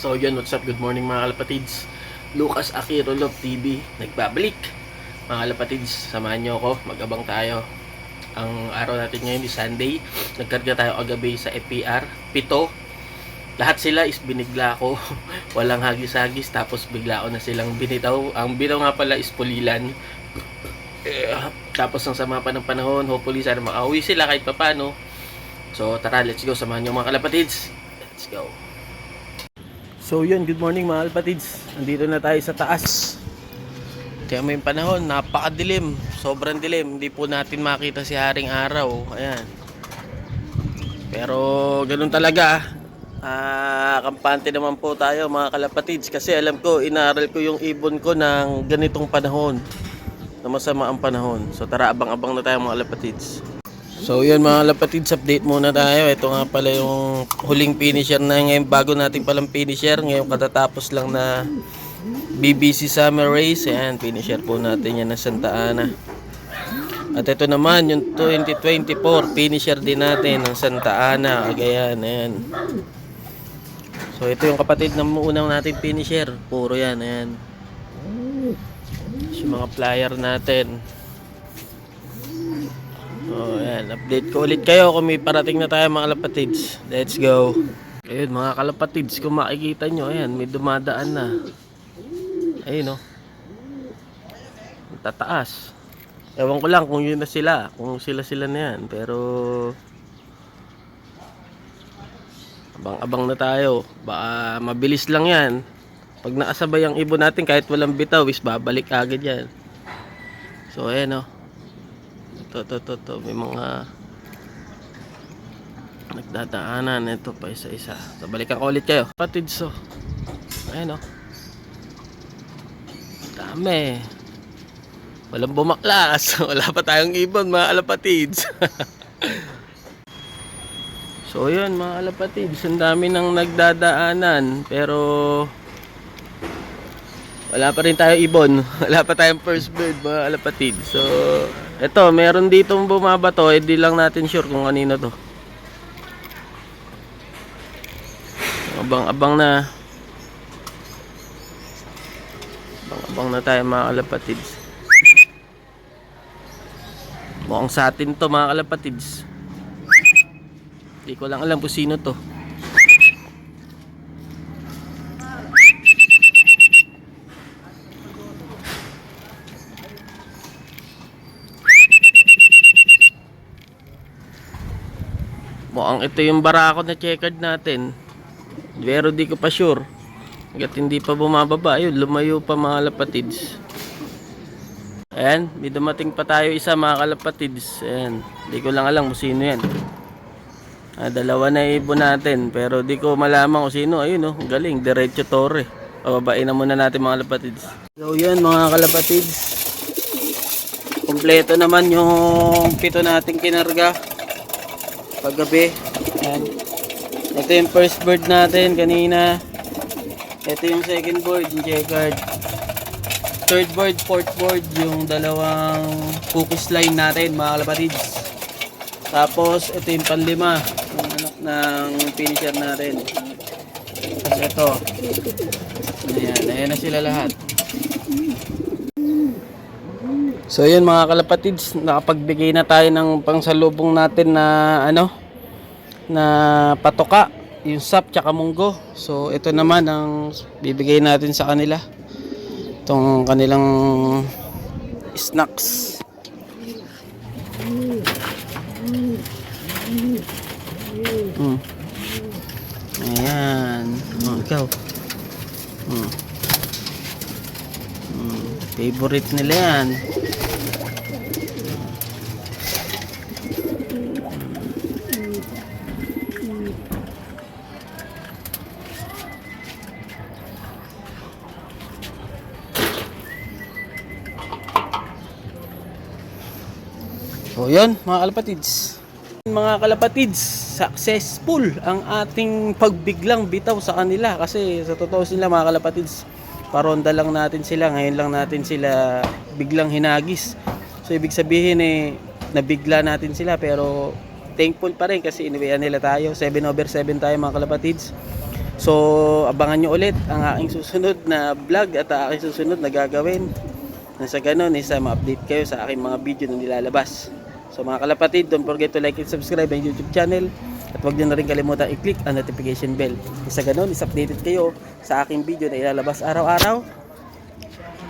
So yun, what's up? Good morning mga kalapatids. Lucas Aquiro Love TV nagbabalik. Mga kalapatids, samahan nyo ako, mag-abang tayo. Ang araw natin ngayon is Sunday. Nagkarga tayo kagabi sa FPR 7. Lahat sila is binigla ko. Walang hagis-hagis, tapos bigla ko na silang binitaw. Ang bitaw nga pala is Pulilan. Tapos ang sama pa ng panahon, hopefully sana makauwi sila kahit papano. So tara, let's go, samahan nyo mga kalapatids. Let's go. So yun, good morning mga kalapatids. Nandito na tayo sa taas. Kaya may panahon, napakadilim. Sobrang dilim. Hindi po natin makita si Haring Araw. Ayan. Pero ganun talaga. Kampante naman po tayo mga kalapatids. Kasi alam ko, inaaral ko yung ibon ko ng ganitong panahon. Na masama ang panahon. So tara, abang-abang na tayo mga kalapatids. So yun mga kalapatids, update muna tayo. Ito nga pala yung huling finisher na ngayon, bago natin palang finisher. Ngayon katatapos lang na BBC Summer Race. Ayan, finisher po natin yan ng Santa Ana. At ito naman yung 2024 finisher din natin ng Santa Ana, Cagayan. Ayan. So ito yung kapatid ng unang natin finisher. Puro yan, ayan. Yung mga flyer natin. So ayan, update ko ulit kayo kung may parating na tayo mga kalapatids. Let's go. Ayun mga kalapatids, kung makikita nyo, ayan, may dumadaan na. Ayun o. Tataas. Ewan ko lang kung yun na sila, kung sila na yan. Pero abang-abang na tayo. Baka mabilis lang yan. Pag nakasabay ang ibon natin, kahit walang bitaw, is babalik agad yan. So ayan o. Ito. May mga nagdadaanan. Ito pa isa-isa. So balikan ko ulit kayo. Patids o. Ayan o. Dami. Walang bumaklas. Wala pa tayong ibon mga kalapatids. So yun mga kalapatids, ang dami nang nagdadaanan. Pero wala pa rin tayo ibon. Wala pa tayong first bird mga kalapatids. So eto, meron ditong bumabato. Hindi lang natin sure kung kanino to. Abang-abang na. Abang na tayo mga kalapatids. Mukhang sa atin to mga kalapatids. Hindi ko lang alam kung sino to. Mukhang ito yung barako na checkered natin. Pero di ko pa sure. Hanggat hindi pa bumababa, ayun, lumayo pa mga kalapatids. Ayan, may dumating pa tayo isa mga kalapatids. Ayan, di ko lang alam kung sino yan. Dalawa na ibon natin, pero di ko malaman kung sino. Ayun oh, galing, Diretso Torre. Pababain na muna natin mga kalapatids. So yan mga kalapatids, kompleto naman yung 7 nating kinarga paggabi. Ayan. Ito yung first bird natin kanina. Ito yung second board, yung checkered. Third board, fourth board, yung dalawang focus line natin mga kalapatids. Tapos ito yung panlima, yung anak ng finisher natin. Tapos ito. Ayan na sila lahat. So yun mga kalapatids, nakapagbigay na tayo ng pangsalubong natin na na patoka, yung sap tsaka munggo. So ito naman ang bibigay natin sa kanila, itong kanilang snacks. Ayan, ikaw. Favorite nila yan. So yun mga kalapatids. Mga kalapatids, successful ang ating pagbiglang bitaw sa kanila. Kasi sa totoo sila mga kalapatids, paronda lang natin sila. Ngayon lang natin sila biglang hinagis. So ibig sabihin nabigla natin sila. Pero thankful pa rin kasi iniwayan nila tayo. 7/7 tayo mga kalapatids. So abangan nyo ulit ang aking susunod na vlog at ang aking susunod na gagawin. Nasa ganun, isa ma-update kayo sa aking mga video na nilalabas. So mga kalapatid, don't forget to like and subscribe ang YouTube channel. At huwag nyo na rin kalimutan i-click ang notification bell. Isa ganun, is-updated kayo sa aking video na ilalabas araw-araw.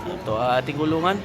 Ito ang ating kulungan.